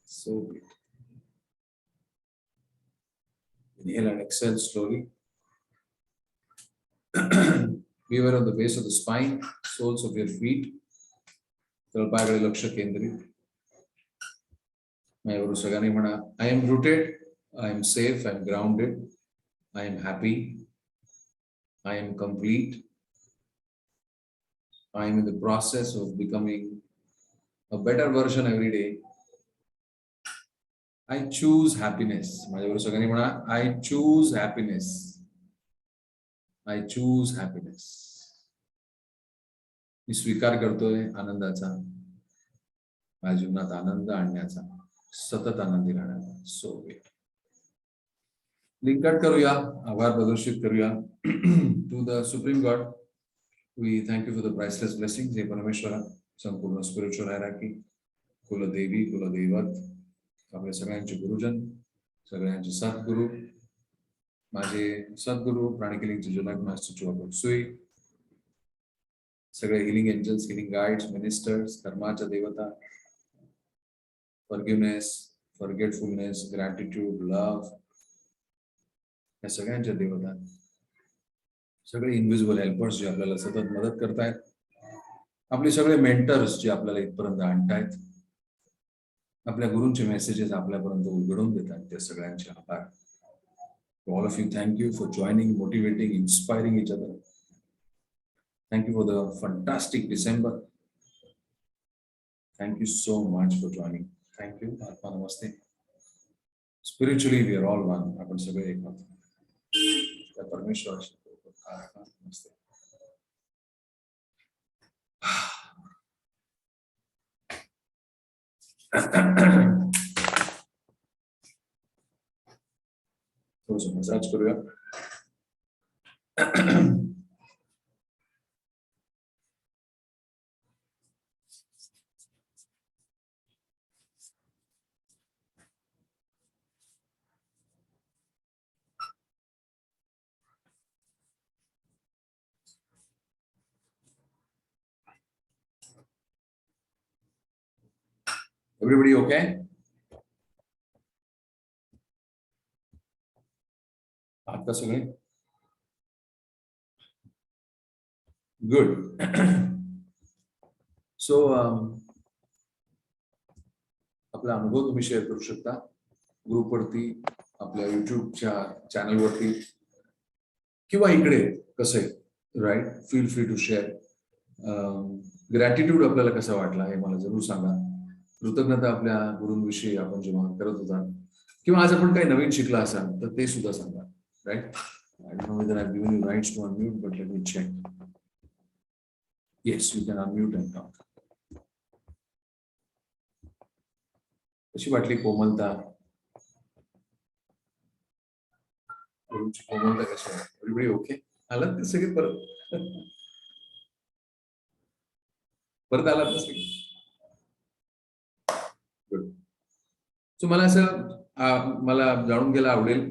So great. Inhale and exhale slowly. Be aware of the base of the spine, soles of your feet. तळपायाकडे लक्ष केंद्रित. माझ्याबरोबर सगळ्यांनी म्हणा, I am rooted, I am safe, I am grounded, I am happy, I am complete, I am in the process of becoming a better version every day. I choose happiness. माझ्याबरोबर सगळ्यांनी म्हणा, I choose happiness. I choose happiness. मी स्वीकार करतोय आनंदाचा, माझ्या जीवनात आनंद आणण्याचा, सतत आनंदी राहण्याचा. So great. लिंक कट करूया, आभार प्रदर्शित करूया. To the supreme God we thank you for the priceless blessing. हे परमेश्वरा, संपूर्ण स्पिरिच्युअल हायरार्की, कुलदेवी, कुलदैवत, आपल्या सगळ्यांचे गुरुजन, सगळ्यांचे सद्गुरु, माझे सद्गुरु प्राणिकिलिंगचे जनक मास्टर चोबक सुई, सगळे healing angels, healing guides, ministers, कर्माच्या देवता, फॉरगिवनेस, फॉरगेटफुलनेस, ग्रॅटिट्यूड, लव्ह, या सगळ्यांच्या देवता, सगळे इनविजिबल हेल्पर्स जे आपल्याला सतत मदत करतायत, आपले सगळे मेंटर्स जे आपल्याला इथपर्यंत आणतायत, आपल्या गुरूंचे मेसेजेस आपल्यापर्यंत उलगडून देतात, त्या सगळ्यांचे आभार. All of you, thank you for joining, motivating, inspiring each other. Thank you for the fantastic December. Thank you so much for joining. Thank you. Atma Namaste. Spiritually, we are all one. आपण सगळे एक आहोत. त्या परमेश्वराशी नमस्ते. थोडंसं massage करूया. Everybody okay? आहात का सगळे? Good. So आपला अनुभव तुम्ही शेअर करू शकता ग्रुपवरती, आपल्या युट्यूबच्या चॅनलवरती, किंवा इकडे कसं आहे, right? Feel free to share. Gratitude आपल्याला कसा वाटला हे मला जरूर सांगा. कृतज्ञता आपल्या गुरूंविषयी आपण जेव्हा करत होता, किंवा आज आपण काही नवीन शिकला असाल तर ते सुद्धा सांगा, right? I don't know whether I've given you rights to unmute, but let me check. Yes, you can unmute and talk. कशी वाटली कोमलता? गुरूंची कोमलता कशी वाटली? Everybody okay? आलात ते सगळे परत? परत आलात ना सगळे? गुड. सो मला असं मला जाणून घ्यायला आवडेल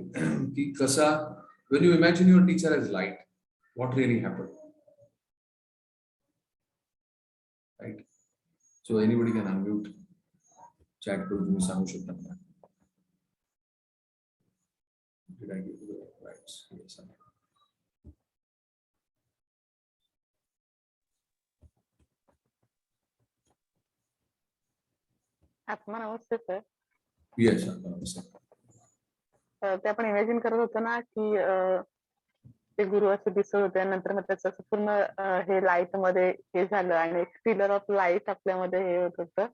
की कसा, when you imagine your teacher as light, what really happened? Right? So anybody can unmute, chat करून तुम्ही सांगू शकता मला. Did I give you the rights? Yes. आत्मा नमस्ते सर. Yes, नमस्ते. ते आपण इमॅजिन करत होतो ना की ते गुरु असे दिसत होते, नंतर मग त्याचं असं पूर्ण हे लाईट मध्ये हे झालं आणि एक पिलर ऑफ लाईट आपल्यामध्ये हे होत होतं,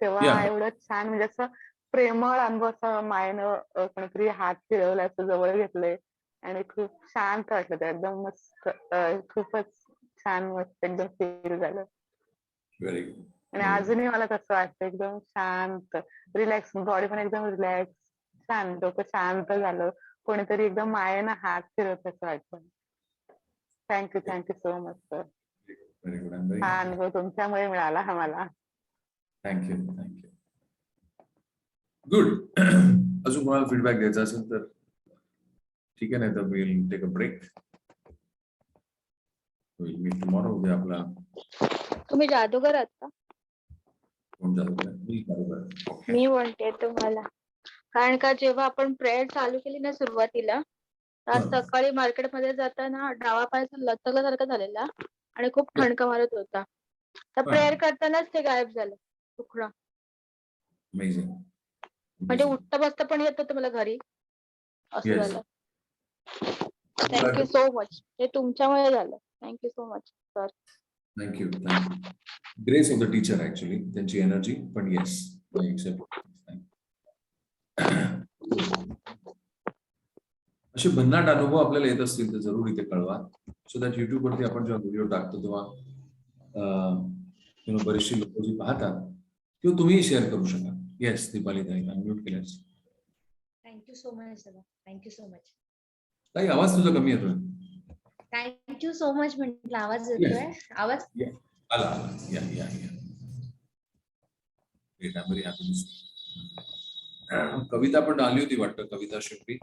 तेव्हा Yeah. एवढं छान, म्हणजे असं प्रेमळ अनुभव, असं मायनं कोणीतरी हात फिरवला, असं जवळ घेतलंय आणि खूप शांत वाटलं. ते एकदम मस्त, खूपच छान, मस्त एकदम फील झालं. Very good. आणि अजूनही मला तसं वाटतं, एकदम शांत, रिलॅक्स, बॉडी पण एकदम रिलॅक्स, शांत, डोकं शांत झालं, कोणीतरी एकदम मायेनं हात फिरवत असं वाटतं. Thank you so much sir. Very good. I am very हा हॅपी. अनुभव तुमच्यामुळे मिळाला आम्हाला. थँक्यू. थँक्यू. गुड. अजून कोणाला फीडबॅक द्यायचा असेल तर ठीक आहे, नाही तर will take a break. Will meet tomorrow. उद्या आपला तुम्ही जादूगर आहात का? कोण जादूगर आहे? मी जादूगर आहे. ओके. मी म्हणते तुम्हाला, कारण का जेव्हा आपण प्रेयर चालू केली ना सुरुवातीला, तर आज हं. सकाळी मार्केटमध्ये जाताना डावा पायाचा लचकल्यासारखा झालेला आणि खूप ठणका मारत होता. तर प्रेयर करतानाच ते गायब झालं तुकडा. अमेझिंग. म्हणजे उठता बसता पण येत होतं मला घरी, असं Yes. झालं. Thank you so much. हे तुमच्यामुळे झालं. Thank you so much sir. Thank you. Thank you. Grace of the teacher actually, त्यांची एनर्जी. पण येस, आय एक्सेप्ट. असे भन्नाट अनुभव आपल्याला येत असतील तर जरूर इथे कळवा, सो दॅट युट्यूब वरती आपण जेव्हा व्हिडिओ टाकतो तेव्हा बरीचशी लोक जी पाहतात किंवा तुम्ही शेअर करू शकाल. येस, दीपाली ताई अनम्यूट केल्यास. थँक्यू सो मच दादा. Thank you so much. ताई आवाज तुझा कमी येतोय. थँक्यू सो मच म्हटलं. आवाज येतोय? आवाज आला आला. या या या. Great. I am very happy. कविता पण आली होती वाटतं, कविता शिंपी.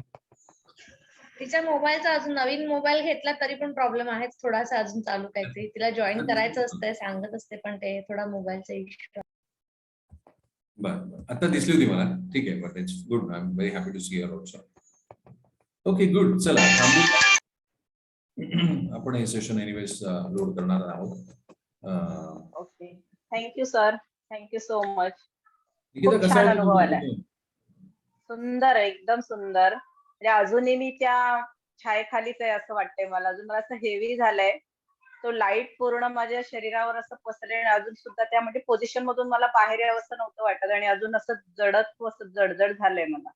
तिच्या मोबाईलचा अजून नवीन मोबाईल घेतला तरी पण प्रॉब्लेम आहेच थोडासा अजून चालू काहीतरी. तिला जॉईन करायचं असतंय, सांगत असते, पण ते थोडा मोबाईलचा इश्यू. बरं, आता दिसली होती मला. ठीक आहे, but it's good. I am very happy to see your also. Okay, good. चला थांबू. आपण हे सेशन एनिवेज लोड करणार आहोत. Okay. Thank you sir. Thank you so much. Nikita, खूप कसा छान वाटला अनुभव तुमचा आलाय. अनुभव? सुंदर, एकदम सुंदर. म्हणजे अजूनही मी त्या छायेखालीच आहे असं वाटतंय मला. अजून मला असं हेवी झालंय. तो लाईट पूर्ण माझ्या शरीरावर असं पसरले आणि अजून सुद्धा त्या म्हणजे पोझिशन मधून मला बाहेर यावंसं नव्हतं वाटत आणि अजून असं जडत असं जडजड झालंय मला.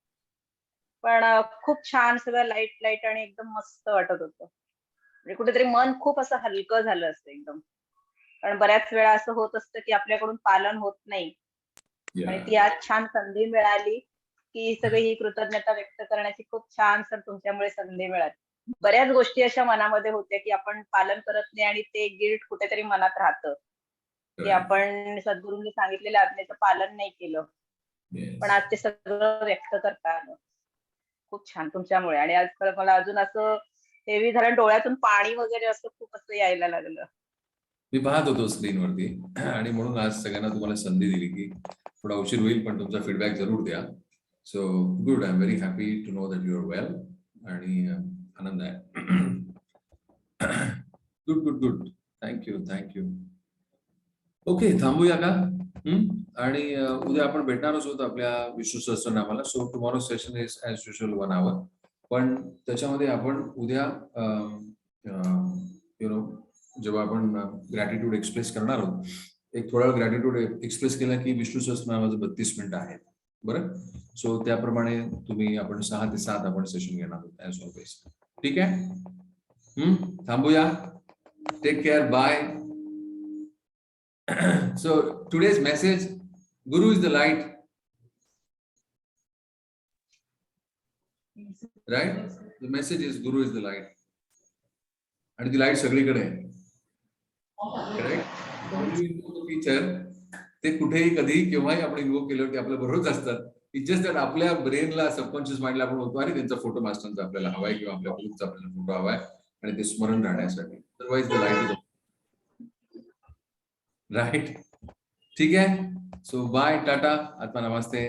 पण खूप छान सगळं लाईट लाईट आणि एकदम मस्त वाटत होतं. म्हणजे कुठेतरी मन खूप असं हलकं झालं असतं एकदम. कारण बऱ्याच वेळा असं होत असतं की आपल्याकडून पालन होत नाही आणि ती आज छान संधी मिळाली की सगळी ही कृतज्ञता व्यक्त करण्याची. खूप छान सर तुमच्यामुळे संधी मिळाली. बऱ्याच गोष्टी अशा मनामध्ये होत्या की आपण पालन करत नाही आणि ते गिल्ट कुठेतरी मनात राहतं की आपण सद्गुरूंनी सांगितलेल्या आज्ञेचं पालन नाही केलं. पण आज ते सगळं व्यक्त करता आलं. खूप छान तुमच्यामुळे. आणि आज मला अजून असं हेवी झालं, डोळ्यातून पाणी वगैरे असं खूप असं यायला लागलं. मी पाहत होतो स्क्रीनवरती आणि म्हणून आज सगळ्यांना तुम्हाला संधी दिली की थोडा उशीर होईल पण तुमचा फीडबॅक जरूर द्या. So good. I am very happy to know that you are well. आणि आनंद आहे. Good good good. Thank you thank you. Okay, थांबूया का? आणि उद्या आपण भेटणारच होतो आपल्या विष्णू सहस्त्रनामाला. So tomorrow session is as usual 1 hour. पण त्याच्यामध्ये आपण उद्या जेव्हा आपण ग्रॅटिट्यूड एक्सप्रेस करणार आहोत, एक थोडा ग्रॅटिट्यूड एक्सप्रेस केला की विष्णू सहस्त्रनामाचं 32 मिनिटं आहेत. बरं, सो त्याप्रमाणे आपण 6 ते 7 आपण सेशन घेणार आहोत ॲज ऑलवेज. ठीक आहे, थांबूया. Take care. Bye. So today's message, Guru is the light, right? The message is Guru is the light. And the light सगळीकडे आहे. Correct? टीचर ते कुठेही कधीही केव्हाही आपण इन्व्होक केल्यावरती आपल्या बरोबरच असतात. इट्स जस्ट दॅट आपल्या ब्रेनला, सबकॉन्शियस माइंडला आपण होतो अरे त्यांचा फोटो मास्टरचा आपल्याला हवाय किंवा आपल्या ग्रुपचा आपल्याला फोटो हवाय आणि ते स्मरण राहण्यासाठी. Otherwise the light is right. ठीक आहे. सो बाय, टाटा, आत्मा नमस्ते.